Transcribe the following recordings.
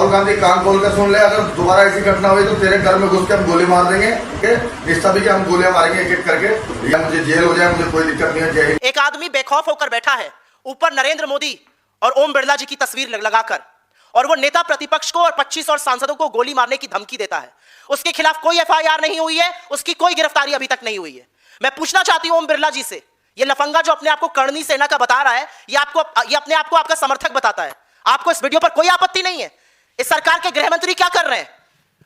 राहुल गांधी कान खोल कर सुन ले, अगर दोबारा ऐसी घटना हुई तो तेरे घर में घुस के हम गोली मार देंगे, इस सभी के हम गोलियां मारेंगे एक एक करके, या मुझे जेल हो जाए, मुझे कोई दिक्कत नहीं है। जय हिंद। एक आदमी बेखौफ होकर बैठा है, ऊपर नरेंद्र मोदी और ओम बिरला जी की तस्वीर लगाकर, और वो नेता प्रतिपक्ष को और 25 और सांसदों को गोली मारने की धमकी देता है। उसके खिलाफ कोई एफआईआर नहीं हुई है, उसकी कोई गिरफ्तारी अभी तक नहीं हुई है। मैं पूछना चाहती हूं ओम बिरला जी से, ये लफंगा जो अपने आप को करनी सेना का बता रहा है, ये अपने आप को आपका समर्थक बताता है, आपको इस वीडियो पर कोई आपत्ति नहीं है? इस सरकार के गृह मंत्री क्या कर रहे हैं?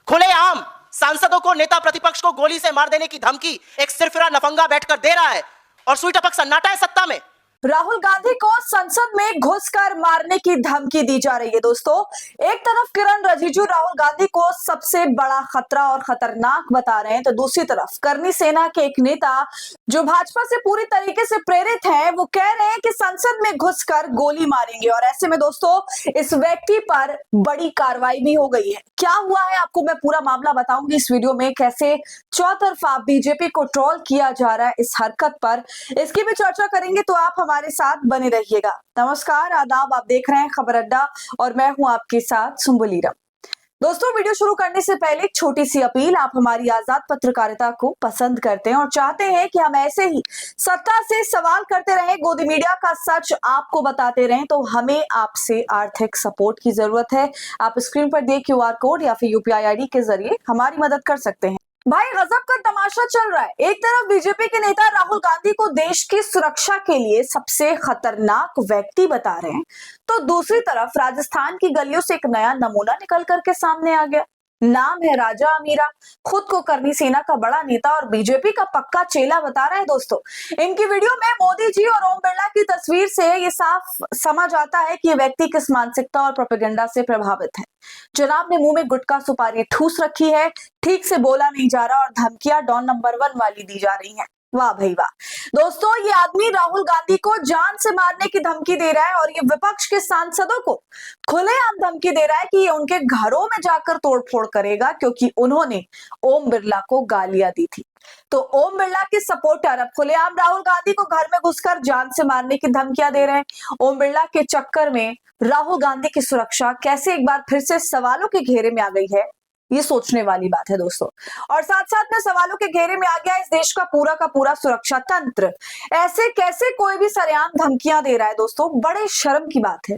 खुलेआम सांसदों को, नेता प्रतिपक्ष को गोली से मार देने की धमकी एक सिरफिरा लफंगा बैठकर दे रहा है, और सुई टपक सन्नाटा है सत्ता में। राहुल गांधी को संसद में घुसकर मारने की धमकी दी जा रही है। दोस्तों, एक तरफ किरण रिजिजू राहुल गांधी को सबसे बड़ा खतरा और खतरनाक बता रहे हैं, तो दूसरी तरफ करनी सेना के एक नेता जो भाजपा से पूरी तरीके से प्रेरित है, वो कह रहे हैं कि संसद में घुसकर गोली मारेंगे। और ऐसे में दोस्तों, इस व्यक्ति पर बड़ी कार्रवाई भी हो गई है। क्या हुआ है आपको मैं पूरा मामला बताऊंगी इस वीडियो में, कैसे चौतरफा बीजेपी को ट्रोल किया जा रहा है इस हरकत पर, इसकी भी चर्चा करेंगे, तो आप हमारे साथ बने रहिएगा। नमस्कार, आदाब, आप देख रहे हैं खबर अड्डा और मैं हूं आपके साथ सुंबुलीरा। दोस्तों, वीडियो शुरू करने से पहले एक छोटी सी अपील, आप हमारी आजाद पत्रकारिता को पसंद करते हैं और चाहते हैं कि हम ऐसे ही सत्ता से सवाल करते रहें, गोदी मीडिया का सच आपको बताते रहें, तो हमें आपसे आर्थिक सपोर्ट की जरूरत है। आप स्क्रीन पर दिए क्यूआर कोड या फिर यूपीआई आईडी के जरिए हमारी मदद कर सकते हैं। भाई, गजब का तमाशा चल रहा है। एक तरफ बीजेपी के नेता राहुल गांधी को देश की सुरक्षा के लिए सबसे खतरनाक व्यक्ति बता रहे हैं, तो दूसरी तरफ राजस्थान की गलियों से एक नया नमूना निकल करके सामने आ गया। नाम है राजा अमीरा, खुद को करनी सेना का बड़ा नेता और बीजेपी का पक्का चेला बता रहा है। दोस्तों, इनकी वीडियो में मोदी जी और ओम बिरला की तस्वीर से ये साफ समझ आता है कि ये व्यक्ति किस मानसिकता और प्रोपेगेंडा से प्रभावित है। जनाब ने मुंह में गुटखा सुपारी ठूस रखी है, ठीक से बोला नहीं जा रहा और धमकियां डॉन नंबर 1 वाली दी जा रही हैं। वाह भाई वाह। दोस्तों, ये आदमी राहुल गांधी को जान से मारने की धमकी दे रहा है और ये विपक्ष के सांसदों को खुलेआम धमकी दे रहा है कि ये उनके घरों में जाकर तोड़फोड़ करेगा, क्योंकि उन्होंने ओम बिरला को गालियां दी थी। तो ओम बिरला के सपोर्टर अब खुलेआम राहुल गांधी को घर में घुसकर जान से मारने की धमकियां दे रहे हैं। ओम बिरला के चक्कर में राहुल गांधी की सुरक्षा कैसे एक बार फिर से सवालों के घेरे में आ गई है, ये सोचने वाली बात है दोस्तों। और साथ साथ में सवालों के घेरे में आ गया इस देश का पूरा सुरक्षा तंत्र। ऐसे कैसे कोई भी सरेआम धमकियां दे रहा है दोस्तों, बड़े शर्म की बात है।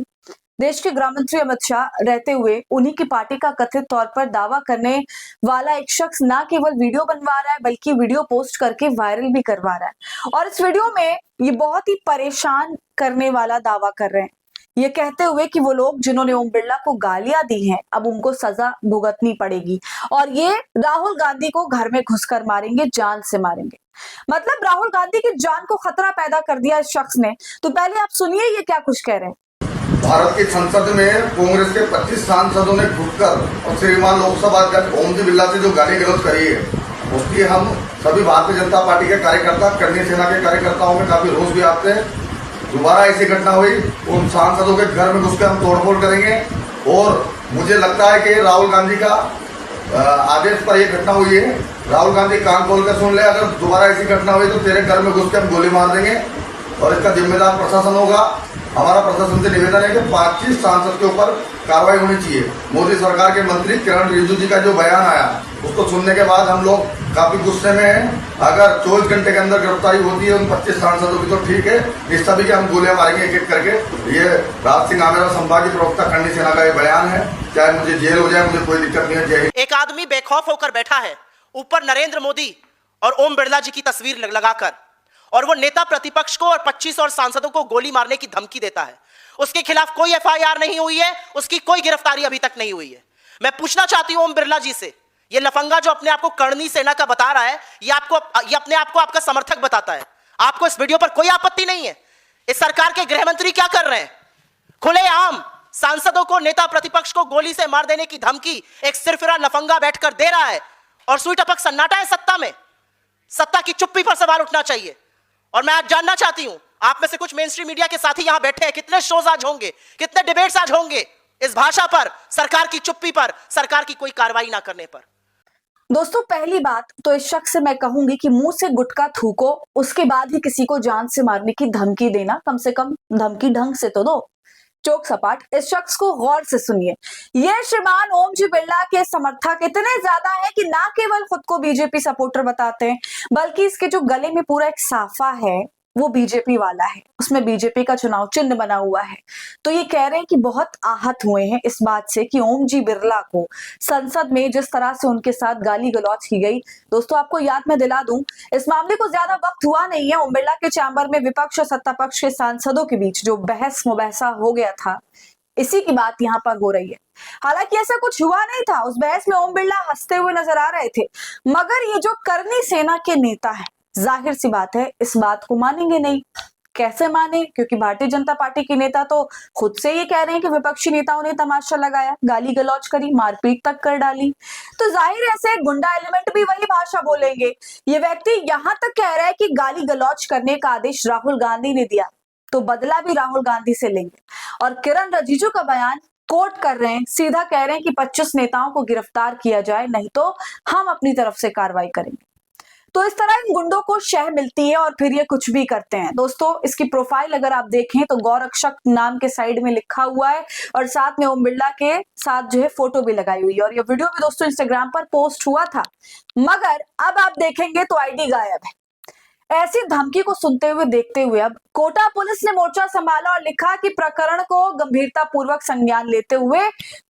देश के गृह मंत्री अमित शाह रहते हुए उन्हीं की पार्टी का कथित तौर पर दावा करने वाला एक शख्स ना केवल वीडियो बनवा रहा है, बल्कि वीडियो पोस्ट करके वायरल भी करवा रहा है। और इस वीडियो में ये बहुत ही परेशान करने वाला दावा कर रहे हैं, ये कहते हुए कि वो लोग जिन्होंने ओम बिरला को गालियां दी हैं, अब उनको सजा भुगतनी पड़ेगी और ये राहुल गांधी को घर में घुसकर मारेंगे, जान से मारेंगे। मतलब राहुल गांधी की जान को खतरा पैदा कर दिया इस शख्स ने। तो पहले आप सुनिए ये क्या कुछ कह रहे हैं। भारत की संसद में कांग्रेस के 25 सांसदों ने घुसकर और श्रीमान लोकसभा अध्यक्ष ओम बिरला से जो गाली गलौज करी है, उसकी हम सभी भारतीय जनता पार्टी के कार्यकर्ता, करनी सेना के कार्यकर्ताओं में काफी रोष भी आते हैं। दोबारा ऐसी घटना हुई उन सांसदों के घर में घुस के हम तोड़फोड़ करेंगे। और मुझे लगता है कि राहुल गांधी का आदेश पर यह घटना हुई है। राहुल गांधी कान खोल कर सुन ले, अगर दोबारा ऐसी घटना हुई तो तेरे घर में घुस के हम गोली मार देंगे, और इसका जिम्मेदार प्रशासन होगा। हमारा प्रशासन से निवेदन है कि 25 सांसद के ऊपर कार्रवाई होनी चाहिए। मोदी सरकार के मंत्री किरण रिजिजू जी का जो बयान आया, उसको सुनने के बाद हम लोग काफी गुस्से में हैं। अगर 24 घंटे के अंदर गिरफ्तारी होती है उन 25 सांसदों की तो ठीक है, इस सभी के हम गोलियां मारेंगे एक एक करके। ये राज सिंह आमेरा संभागीय प्रवक्ता करनी सेना का ये बयान है। चाहे मुझे जेल हो जाए, मुझे कोई दिक्कत नहीं है। जय हिंद। एक आदमी बेखौफ होकर बैठा है, ऊपर नरेंद्र मोदी और ओम बिरला जी की तस्वीर लगाकर, और वो नेता प्रतिपक्ष को और 25 और सांसदों को गोली मारने की धमकी देता है। उसके खिलाफ कोई एफआईआर नहीं हुई है, उसकी कोई गिरफ्तारी अभी तक नहीं हुई है। मैं पूछना चाहती हूं ओम बिरला जी से, ये लफंगा जो अपने आप को करनी सेना का बता रहा है, ये अपने आप को आपका समर्थक बताता है, आपको इस वीडियो पर कोई आपत्ति नहीं है? इस सरकार के गृह मंत्री क्या कर रहे हैं? खुलेआम सांसदों को, नेता प्रतिपक्ष को गोली से मार देने की धमकी एक सिरफिरा लफंगा बैठकर दे रहा है, और सुई टपक सन्नाटा है सत्ता में। सत्ता की चुप्पी पर सवाल उठना चाहिए। और मैं आज जानना चाहती हूं, आप में से कुछ मेन स्ट्रीम मीडिया के साथी यहां बैठे हैं, कितने शोज आज होंगे, कितने डिबेट्स आज होंगे इस भाषा पर, सरकार की चुप्पी पर, सरकार की कोई कार्रवाई ना करने पर। दोस्तों, पहली बात तो इस शख्स से मैं कहूंगी कि मुंह से गुटखा थूको, उसके बाद ही किसी को जान से मारने की धमकी देना, कम से कम धमकी ढंग से तो दो। चौक सपाट। इस शख्स को गौर से सुनिए। ये श्रीमान ओम जी बिरला के समर्थक इतने ज्यादा है कि ना केवल खुद को बीजेपी सपोर्टर बताते हैं, बल्कि इसके जो गले में पूरा एक साफा है वो बीजेपी वाला है, उसमें बीजेपी का चुनाव चिन्ह बना हुआ है। तो ये कह रहे हैं कि बहुत आहत हुए हैं इस बात से कि ओम जी बिरला को संसद में जिस तरह से उनके साथ गाली गलौज की गई। दोस्तों आपको याद मैं दिला दूं, इस मामले को ज्यादा वक्त हुआ नहीं है। ओम बिरला के चैम्बर में विपक्ष और सत्ता पक्ष के सांसदों के बीच जो बहस मुबहसा हो गया था, इसी की बात यहाँ पर हो रही है। हालांकि ऐसा कुछ हुआ नहीं था, उस बहस में ओम बिरला हंसते हुए नजर आ रहे थे, मगर ये जो करनी सेना के नेता है, जाहिर सी बात है इस बात को मानेंगे नहीं। कैसे माने? क्योंकि भारतीय जनता पार्टी के नेता तो खुद से ये कह रहे हैं कि विपक्षी नेताओं ने तमाशा लगाया, गाली गलौज करी, मारपीट तक कर डाली। तो जाहिर ऐसे गुंडा एलिमेंट भी वही भाषा बोलेंगे। ये व्यक्ति यहाँ तक कह रहा है कि गाली गलौज करने का आदेश राहुल गांधी ने दिया, तो बदला भी राहुल गांधी से लेंगे। और किरण रिजिजू का बयान कोट कर रहे हैं, सीधा कह रहे हैं कि 25 नेताओं को गिरफ्तार किया जाए, नहीं तो हम अपनी तरफ से कार्रवाई करेंगे। तो इस तरह इन गुंडों को शह मिलती है और फिर ये कुछ भी करते हैं। दोस्तों इसकी प्रोफाइल अगर आप देखें तो गौरक्षक नाम के साइड में लिखा हुआ है और साथ में ओम बिरला के साथ जो है फोटो भी लगाई हुई है। और ये वीडियो भी दोस्तों इंस्टाग्राम पर पोस्ट हुआ था, मगर अब आप देखेंगे तो आईडी गायब है। ऐसी धमकी को सुनते हुए देखते हुए अब कोटा पुलिस ने मोर्चा संभाला और लिखा कि प्रकरण को गंभीरता पूर्वक संज्ञान लेते हुए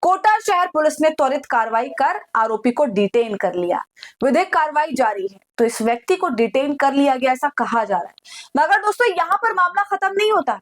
कोटा शहर पुलिस ने त्वरित कार्रवाई कर आरोपी को डिटेन कर लिया। विधिक कार्रवाई जारी है। तो इस व्यक्ति को डिटेन कर लिया गया ऐसा कहा जा रहा है, मगर दोस्तों यहाँ पर मामला खत्म नहीं होता।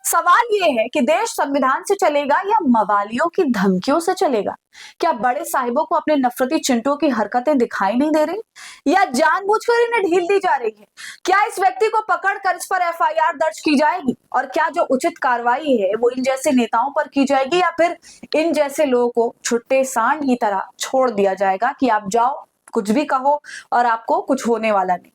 सवाल ये है कि देश संविधान से चलेगा या मवालियों की धमकियों से चलेगा? क्या बड़े साहिबों को अपने नफरती चिंटों की हरकतें दिखाई नहीं दे रही, या जानबूझकर इन्हें ढील दी जा रही है? क्या इस व्यक्ति को पकड़कर इस पर एफआईआर दर्ज की जाएगी और क्या जो उचित कार्रवाई है वो इन जैसे नेताओं पर की जाएगी, या फिर इन जैसे लोगों को छुट्टे सांड की तरह छोड़ दिया जाएगा कि आप जाओ कुछ भी कहो और आपको कुछ होने वाला नहीं?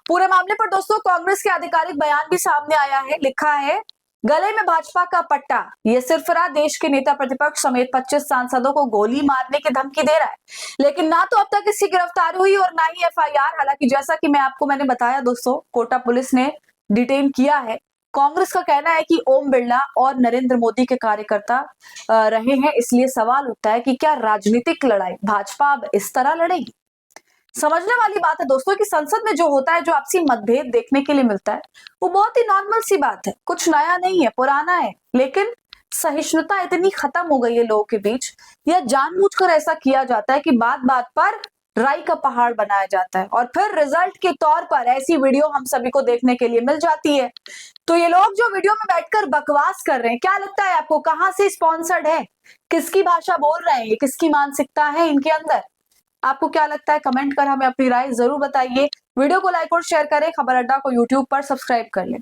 पूरे मामले पर दोस्तों कांग्रेस के आधिकारिक बयान भी सामने आया है। लिखा है, गले में भाजपा का पट्टा, ये सिरफिरा देश के नेता प्रतिपक्ष समेत 25 सांसदों को गोली मारने की धमकी दे रहा है, लेकिन ना तो अब तक इसकी गिरफ्तारी हुई और ना ही एफआईआर। हालांकि जैसा कि मैंने बताया दोस्तों, कोटा पुलिस ने डिटेन किया है। कांग्रेस का कहना है कि ओम बिरला और नरेंद्र मोदी के कार्यकर्ता रहे हैं, इसलिए सवाल उठता है कि क्या राजनीतिक लड़ाई भाजपा अब इस तरह लड़ेगी? समझने वाली बात है दोस्तों कि संसद में जो होता है, जो आपसी मतभेद देखने के लिए मिलता है, वो बहुत ही नॉर्मल सी बात है, कुछ नया नहीं है, पुराना है। लेकिन सहिष्णुता इतनी खत्म हो गई है लोगों के बीच, या जानबूझकर ऐसा किया जाता है कि बात बात पर राई का पहाड़ बनाया जाता है और फिर रिजल्ट के तौर पर ऐसी वीडियो हम सभी को देखने के लिए मिल जाती है। तो ये लोग जो वीडियो में बैठकर बकवास कर रहे हैं, क्या लगता है आपको कहां से स्पॉन्सर्ड है? किसकी भाषा बोल रहे हैं? ये किसकी मानसिकता है इनके अंदर? आपको क्या लगता है? कमेंट कर हमें अपनी राय जरूर बताइए। वीडियो को लाइक और शेयर करें। खबर अड्डा को यूट्यूब पर सब्सक्राइब कर लें।